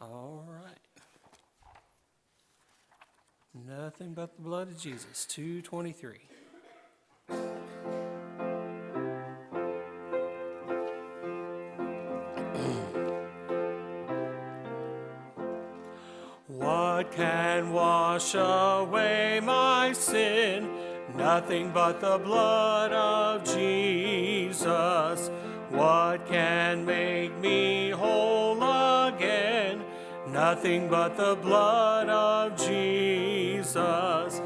All right. Nothing but the blood of Jesus, 223. What can wash away my sin? Nothing but the blood of Jesus. What can make me whole again? Nothing but the blood of Jesus.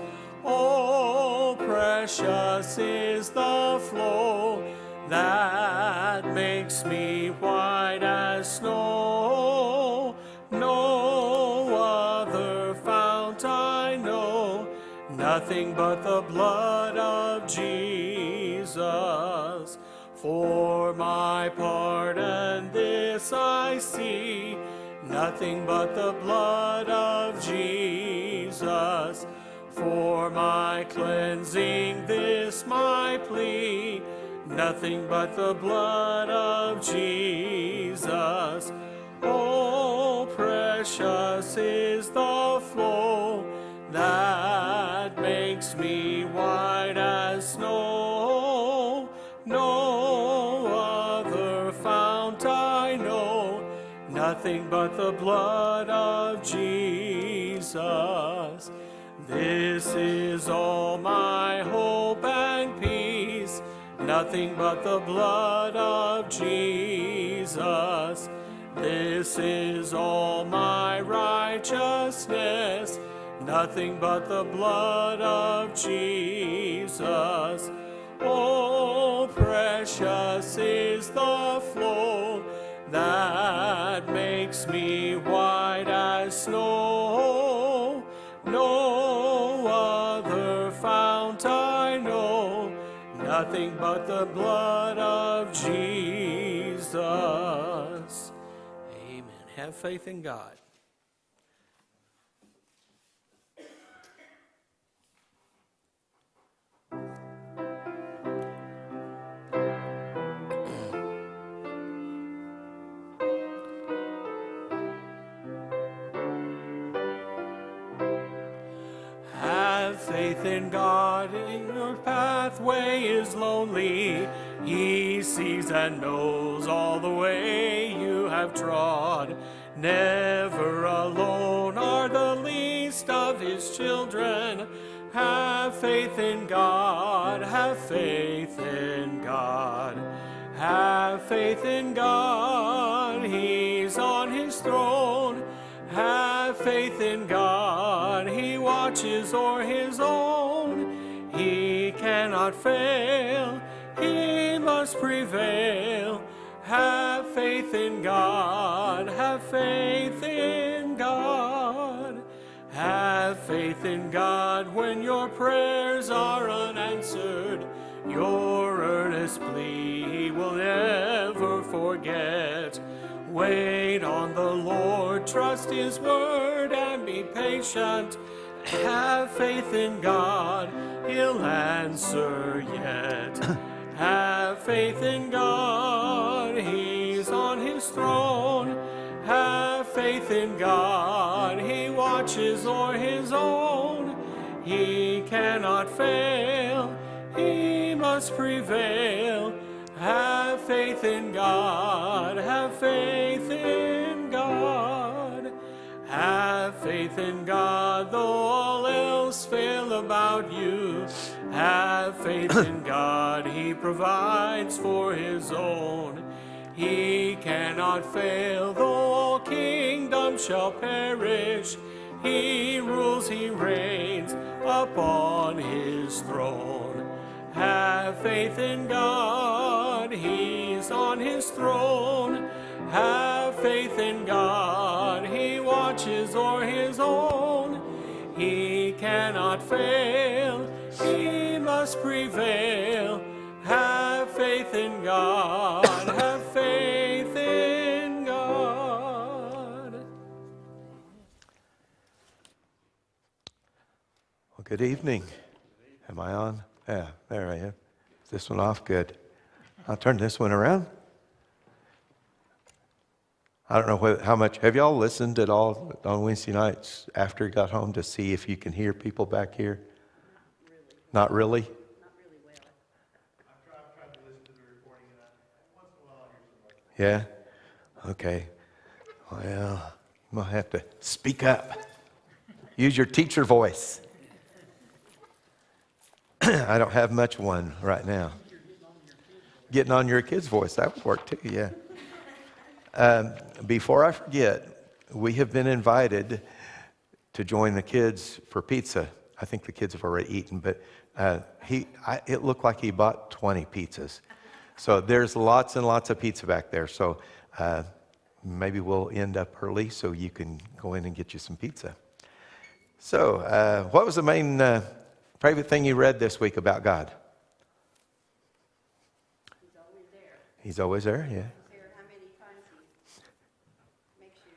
Oh, precious is the flow that makes me white as snow. No other fount I know, nothing but the blood of Jesus. For my pardon this I see, nothing but the blood of Jesus. For my cleansing this my plea, nothing but the blood of Jesus. Oh, precious is the flow that makes me white as snow. No other fount I know, nothing but the blood of Jesus. This is all my hope and peace, nothing but the blood of Jesus. This is all my righteousness, nothing but the blood of Jesus. Oh, precious is the flow that makes me white as snow. No other fount I know, nothing but the blood of Jesus. Amen. Have faith in God. Have faith in God, your pathway is lonely. He sees and knows all the way you have trod. Never alone are the least of his children. Have faith in God, have faith in God. Have faith in God, he's on his throne. Have faith in God, he watches o'er his own. He cannot fail, he must prevail. Have faith in God, have faith in God. Have faith in God when your prayers are unanswered. Your earnest plea he will never forget. Wait on the Lord, trust his word, and be patient. Have faith in God, he'll answer yet. Have faith in God, he's on his throne. Have faith in God, he watches o'er his own. He cannot fail, he must prevail. Have faith in God, have faith in God. Have faith in God, though all else fail about you. Have faith in God, he provides for his own. He cannot fail, though all kingdoms shall perish. He rules, he reigns upon his throne. Have faith in God, he's on his throne. Have faith in God, he watches o'er his own. He cannot fail, he must prevail. Have faith in God, have faith in God. Well, good evening. Am I on? Yeah, there I am. Is this one off? Good. I'll turn this one around. I don't know how much. Have y'all listened at all on Wednesday nights after you got home to see if you can hear people back here? Not really? Not really well. I've tried to listen to the recording, and once in a while I hear somebody. Yeah? Okay. Well, you might have to speak up. Use your teacher voice. I don't have much one right now. Getting on your kid's voice, that would work too, yeah. Before I forget, we have been invited to join the kids for pizza. I think the kids have already eaten, but it looked like he bought 20 pizzas. So there's lots and lots of pizza back there. So maybe we'll end up early so you can go in and get you some pizza. So what was the main favorite thing you read this week about God? He's always there. He's always there, yeah. I don't care how many times he makes you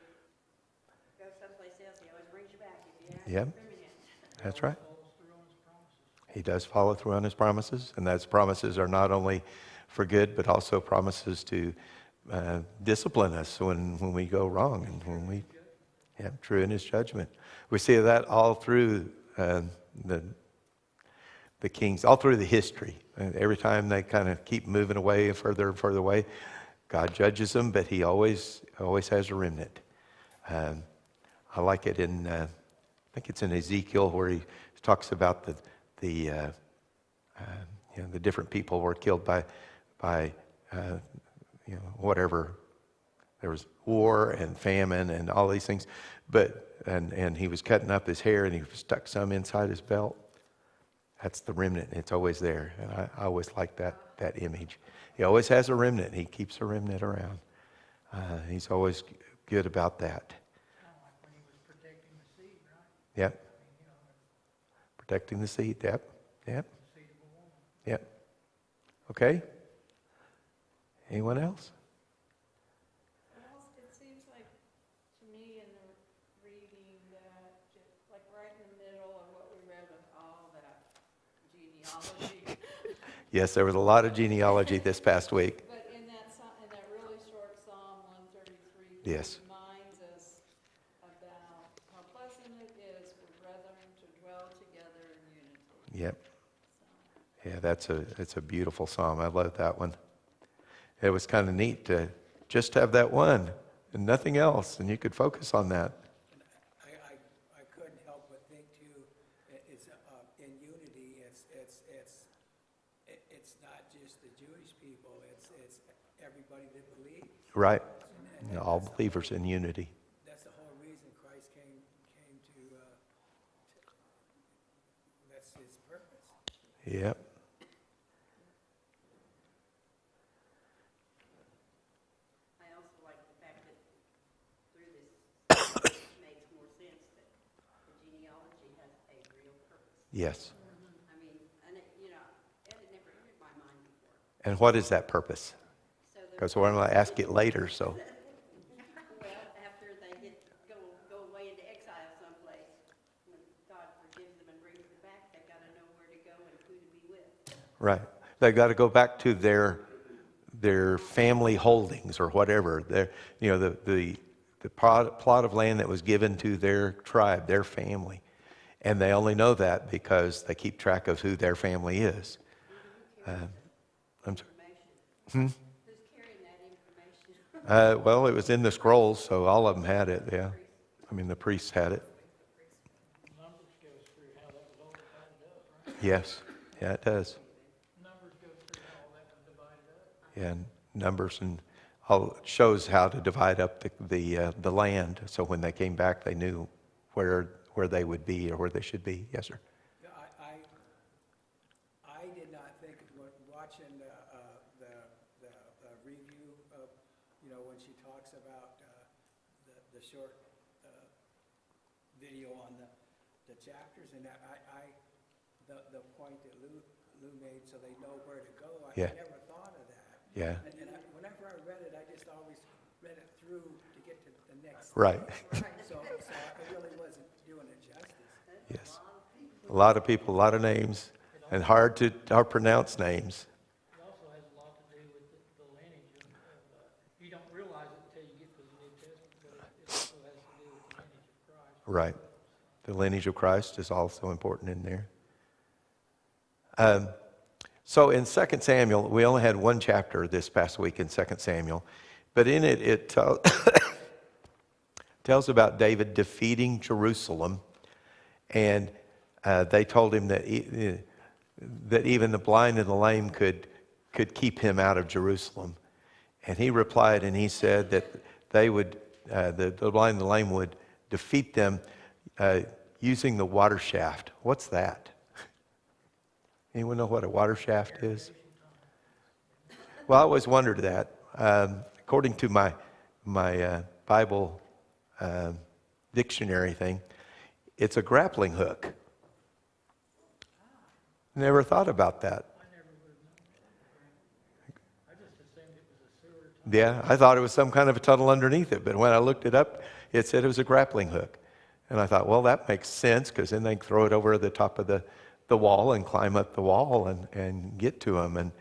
go someplace else, he always brings you back if you ask Yep. him for a minute. That's right. He does follow through on his promises, and those promises are not only for good, but also promises to discipline us when we go wrong and when we true in his judgment. We see that all through the kings, all through the history. And every time they kind of keep moving away further and further away, God judges them, but he always has a remnant. I like it in, I think it's in Ezekiel where he talks about the different people were killed by whatever. There was war and famine and all these things, and he was cutting up his hair and he stuck some inside his belt. That's the remnant. It's always there, and I always like that image. He always has a remnant. He keeps a remnant around. He's always good about that. Kind of like when he was protecting the seed, right? Yep. I mean, Protecting the seed. Yep. the seed of a woman. Yep. Okay. Anyone else? Well, it seems like to me in the reading that just like right in the middle of what we read with all that genealogy. Yes, there was a lot of genealogy this past week. But in that really short Psalm 133, Yes. it reminds us about how pleasant it is for brethren to dwell together in unity. Yep. So, Yeah, it's a beautiful psalm. I love that one. It was kind of neat to just have that one and nothing else, and you could focus on that. I couldn't help but think too, it's in unity. It's not just the Jewish people. It's everybody that believes. Right. And All that's the believers whole- in unity. That's the whole reason Christ came to. That's his purpose. Yep. I also like the fact that through this, it makes more sense that the genealogy has a real purpose. Yes. I mean, and it had never entered my mind before. And what is that purpose? So the- Because we're going to ask it later, so. Well, after they go away into exile someplace, when God forgives them and brings them back, they got to know where to go and who to be with. Right. They got to go back to their family holdings or whatever. The plot of land that was given to their tribe, their family. And they only know that because they keep track of who their family is. I'm sorry. Who's carrying that information? Well, it was in the scrolls, so all of them had it, yeah. I mean, the priests had it. Numbers goes through how that was all divided up, right? Yes. Yeah, it does. Numbers goes through how all that was divided up. Yeah, and Numbers and all shows how to divide up the land. So when they came back, they knew where they would be or where they should be. Yes, sir. Yeah, I did not think when watching the review of, when she talks about the short video on the chapters, and the point that Lou made, so they know where to go. I Yeah. never thought of that. Yeah. And whenever I read it, I just always read it through to get to the next. Right. So I really wasn't doing it justice. Yes. A lot of people, a lot of names, and hard to pronounce names. It also has a lot to do with the lineage of you don't realize it until you get to the New Right. The lineage of Christ is also important in there. So in 2 Samuel, we only had one chapter this past week in 2 Samuel, but in it tells about David defeating Jerusalem, and they told him that that even the blind and the lame could keep him out of Jerusalem. And he replied and he said that they would, the blind and the lame would defeat them using the water shaft. What's that? Anyone know what a water shaft is? Well, I always wondered that. According to my Bible dictionary thing, it's a grappling hook. Never thought about that. Yeah, I thought it was some kind of a tunnel underneath it, but when I looked it up, it said it was a grappling hook. And I thought, well, that makes sense, because then they can throw it over the top of the wall and climb up the wall and get to them.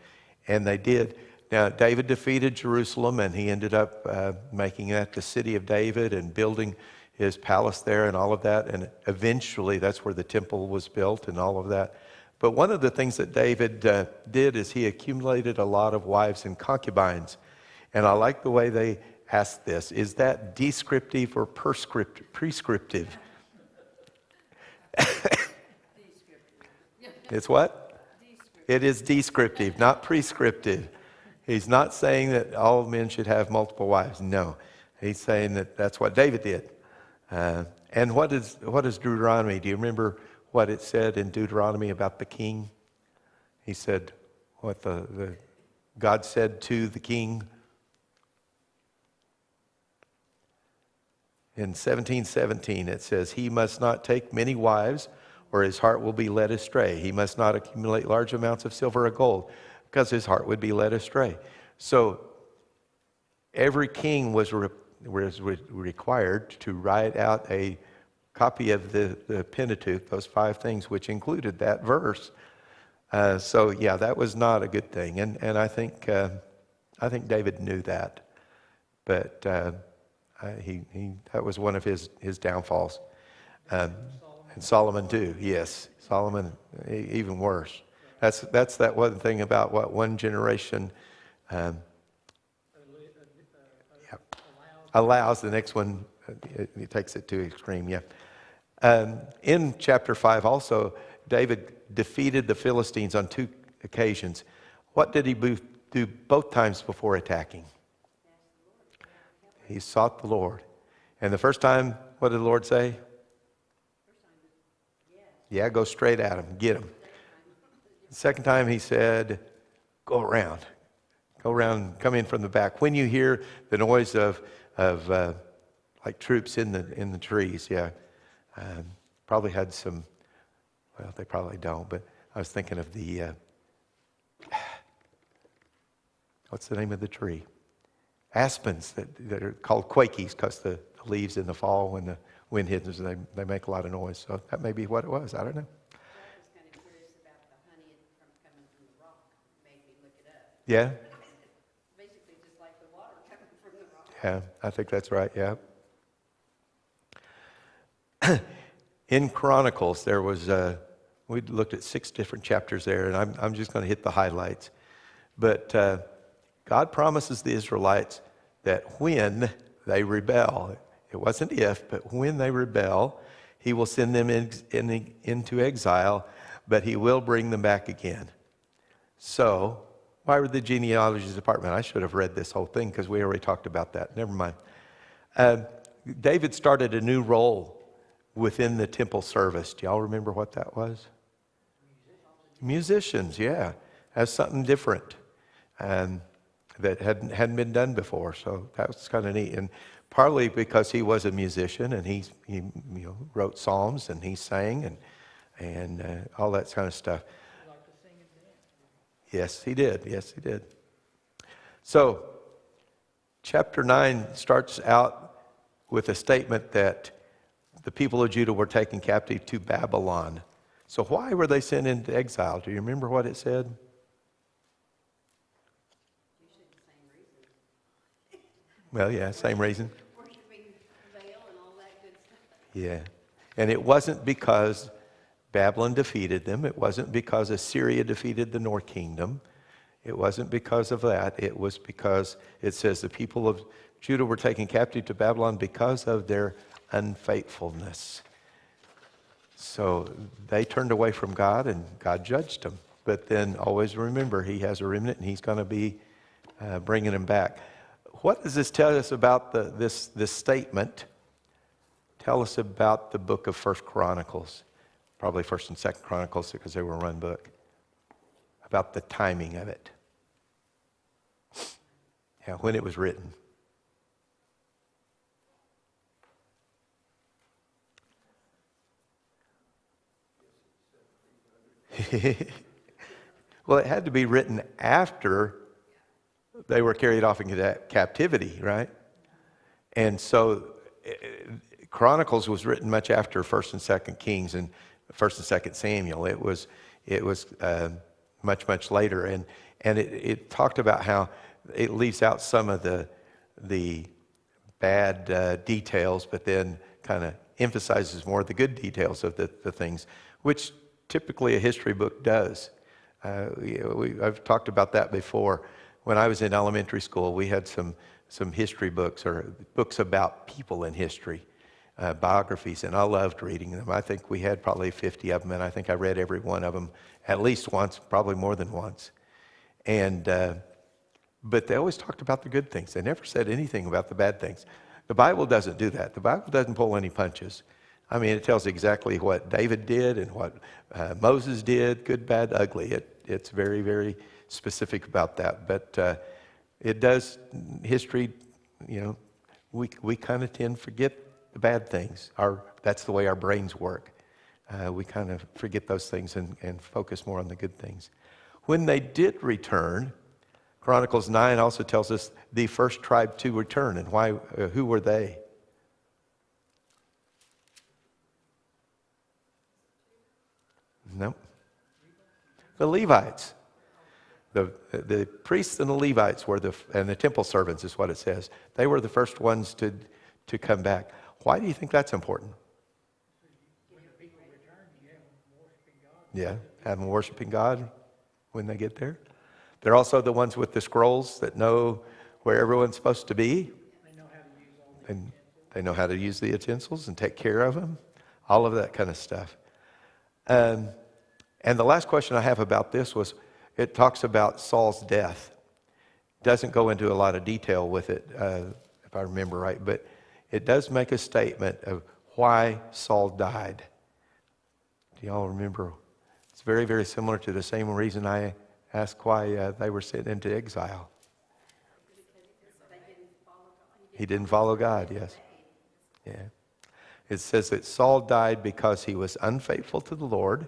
And they did. Now, David defeated Jerusalem, and he ended up making that the city of David and building his palace there and all of that. And eventually, that's where the temple was built and all of that. But one of the things that David did is he accumulated a lot of wives and concubines. And I like the way they asked this. Is that descriptive or prescriptive? It's what? It is descriptive, not prescriptive. He's not saying that all men should have multiple wives. No. He's saying that that's what David did. And what is Deuteronomy? Do you remember what it said in Deuteronomy about the king? He said what the God said to the king in 17:17. It says, he must not take many wives, or his heart will be led astray. He must not accumulate large amounts of silver or gold, because his heart would be led astray. So every king was required to write out a copy of the Pentateuch, those 5 things, which included that verse. So yeah, that was not a good thing, and I think David knew that, but that was one of his downfalls. And Solomon too. Yes, Solomon even worse. That's that one thing about what one generation allows, the next one it takes it to extreme. Yeah. In chapter 5 also, David defeated the Philistines on 2 occasions. What did he do both times before attacking? He sought the Lord. And the first time, what did the Lord say? Yeah, go straight at him, get him. The second time he said, go around, come in from the back. When you hear the noise of like troops in the trees, yeah, probably had some. Well, they probably don't, but I was thinking of the what's the name of the tree? Aspens that are called quakies, because the leaves in the fall when the wind hits them, they make a lot of noise. So that may be what it was. I don't know. I was kind of curious about the honey coming from the rock. Made me look it up. Yeah. Basically, just like the water coming from the rock. Yeah, I think that's right. Yeah. In Chronicles, there was we looked at 6 different chapters there, and I'm just going to hit the highlights. But God promises the Israelites that when they rebel, it wasn't if, but when they rebel, he will send them into exile, but he will bring them back again. So, why were the genealogy department? I should have read this whole thing, because we already talked about that. Never mind. David started a new role within the temple service. Do y'all remember what that was? Musicians, yeah. That's something different that hadn't been done before. So that was kind of neat. And partly because he was a musician, and he wrote psalms, and he sang and all that kind of stuff. You like to sing and dance? Yes, he did. Yes, he did. So chapter 9 starts out with a statement that the people of Judah were taken captive to Babylon. So why were they sent into exile? Do you remember what it said? Usually the same reason. Well, yeah, same reason. Worshiping Baal and all that good stuff. Yeah. And it wasn't because Babylon defeated them. It wasn't because Assyria defeated the north kingdom. It wasn't because of that. It was because it says the people of Judah were taken captive to Babylon because of their unfaithfulness. So they turned away from God and God judged them. But then always remember, he has a remnant and he's going to be bringing them back. What does this tell us about this statement? Tell us about the book of 1 Chronicles. Probably 1st and 2nd Chronicles because they were one book. About the timing of it. Yeah, when it was written. Well, it had to be written after they were carried off into captivity, right? And so Chronicles was written much after 1st and 2nd Kings and 1st and 2nd Samuel. It was much later, and it talked about how it leaves out some of the bad details, but then kind of emphasizes more the good details of the things, which typically a history book does. I've talked about that before. When I was in elementary school, we had some history books or books about people in history, biographies, and I loved reading them. I think we had probably 50 of them, and I think I read every one of them at least once, probably more than once. But they always talked about the good things. They never said anything about the bad things. The Bible doesn't do that. The Bible doesn't pull any punches. I mean, it tells exactly what David did and what Moses did, good, bad, ugly. It's very, very specific about that. But it does, history, we kind of tend to forget the bad things. That's the way our brains work. We kind of forget those things and focus more on the good things. When they did return, Chronicles 9 also tells us the first tribe to return. And why? Who were they? No. The Levites. The priests and the Levites were and the temple servants is what it says. They were the first ones to come back. Why do you think that's important? Yeah, have them worshiping God when they get there. They're also the ones with the scrolls that know where everyone's supposed to be. And they know how to use the utensils and take care of them. All of that kind of stuff. And the last question I have about this was, it talks about Saul's death. It doesn't go into a lot of detail with it, if I remember right, but it does make a statement of why Saul died. Do y'all remember? It's very, very similar to the same reason I asked why they were sent into exile. He didn't follow God, yes. Yeah. It says that Saul died because he was unfaithful to the Lord.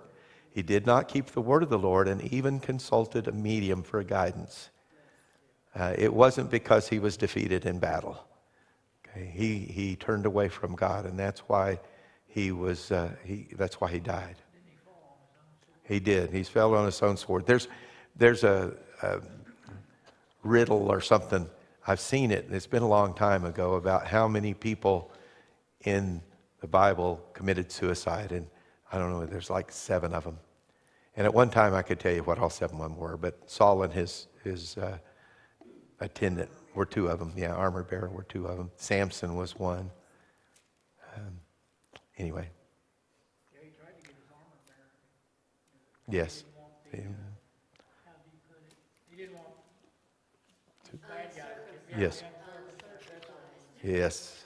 He did not keep the word of the Lord and even consulted a medium for guidance. It wasn't because he was defeated in battle. Okay? He turned away from God, and that's why that's why he died. He did. He fell on his own sword. There's a riddle or something. I've seen it. It's been a long time ago about how many people in the Bible committed suicide, and I don't know, there's like 7 of them. And at one time I could tell you what all 7 of them were, but Saul and his attendant were 2 of them. Yeah, armor bearer were 2 of them. Samson was one. Anyway. Yeah, he tried to get his armor bearer. Yes. How do you put it? He didn't want bad guys. Yes. Yes.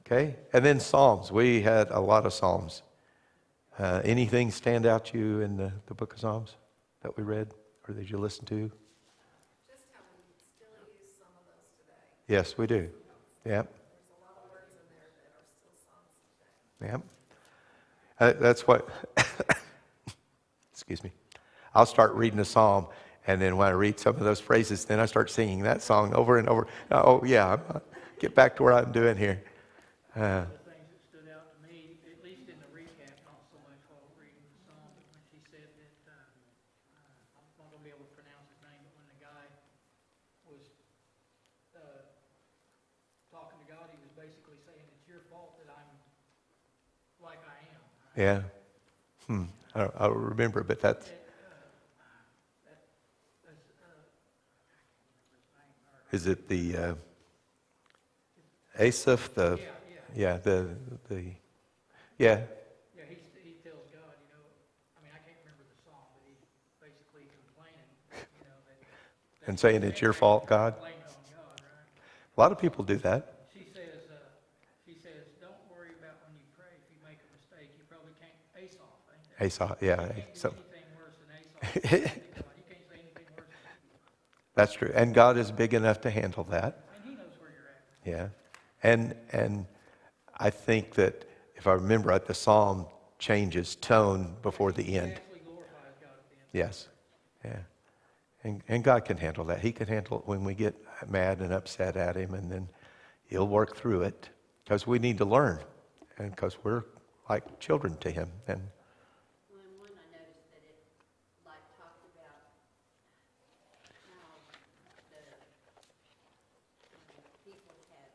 Okay, and then Psalms. We had a lot of Psalms. Anything stand out to you in the book of Psalms that we read or that you listened to? Just how we still use some of those today. Yes, we do. Yep. There's a lot of words in there that are still songs today. Yep. That's what, excuse me. I'll start reading a psalm, and then when I read some of those phrases, then I start singing that song over and over. Oh, yeah, get back to where I'm doing here. The things that stood out to me, at least in the recap, not so much while reading the song, but when she said that, I'm not going to be able to pronounce his name, but when the guy was talking to God, he was basically saying, it's your fault that I'm Yeah. I don't remember, but that's, is it the Asaph, the, Yeah, yeah, yeah, he tells God, you know, I mean, I can't remember the song, but he's basically complaining, you know, that and he saying was it's your angry, fault, God. blaming it on God, right? A lot of people do that. She says, don't worry about when you pray. If you make a mistake, you probably can't ace off, ain't that? Asaph, yeah. You can't do So, anything worse than ace off. You can't say anything worse than that's true. And God is big enough to handle that. and he knows where you're at. Yeah. And I think that if I remember right, the psalm changes tone before the He end. actually glorifies God at the end. Yes. Yeah. And God can handle that. He can handle it when we get mad and upset at him, and then he'll work through it because we need to learn and because we're like children to him. And Well, and one, I noticed that it, like, talked about how the people had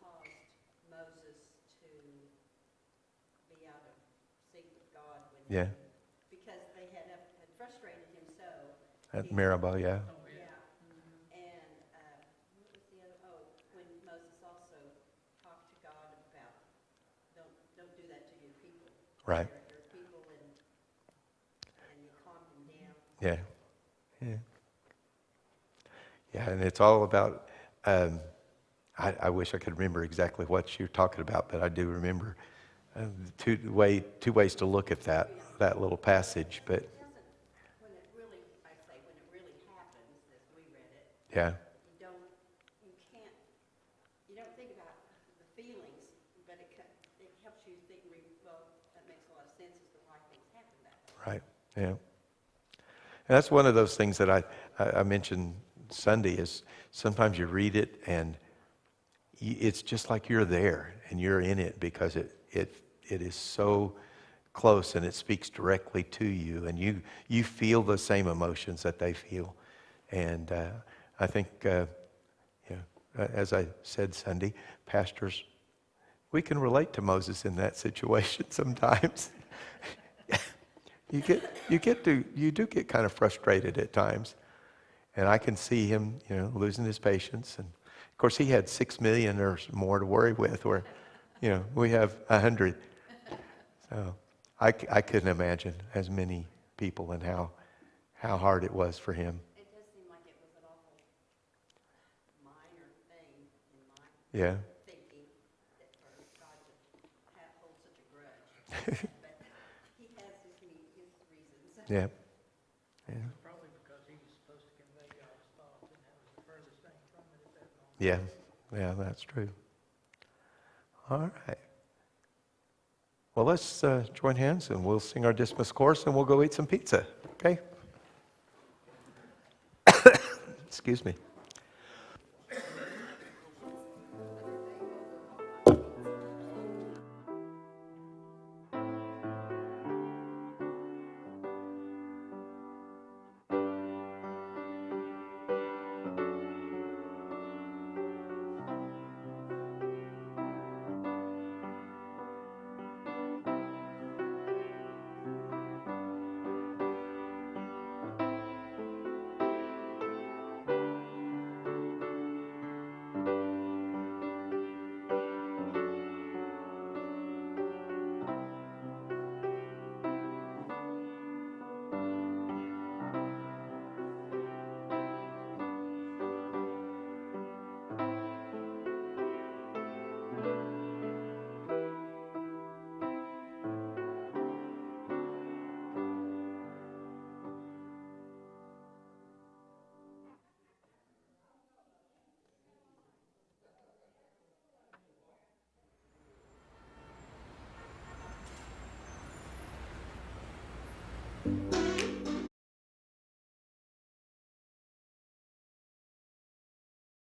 caused Moses to be out of sync with God when yeah, because they had frustrated him so. at Maribel, yeah. Yeah. And what was the other? Oh, when Moses also talked to God about don't do that to your people. Right. Your people, and you calmed them down. Yeah. Yeah. Yeah, and it's all about, I wish I could remember exactly what you're talking about, but I do remember two ways to look at that little passage. But It doesn't, when it really, I say, when it really happens, as we read it, yeah, you don't think about the feelings, but it helps you think, well, that makes a lot of sense as to why things happen that way. right, yeah. And that's one of those things that I mentioned Sunday is sometimes you read it and it's just like you're there and you're in it because it is so close and it speaks directly to you and you feel the same emotions that they feel. And I think, as I said Sunday, pastors, we can relate to Moses in that situation sometimes. You do get kind of frustrated at times. And I can see him, losing his patience. And of course, he had 6 million or more to worry with, where, we have 100. So I couldn't imagine as many people and how hard it was for him. It does seem like it was an awful minor thing in my Yeah. thinking that for God to hold such a grudge. But he has his reasons. Yeah. Yeah. Probably because he was supposed to convey God's thoughts, and that was the furthest thing from it at that moment. Yeah. Yeah, that's true. All right. Well, let's join hands and we'll sing our dismiss chorus and we'll go eat some pizza. Okay? Excuse me.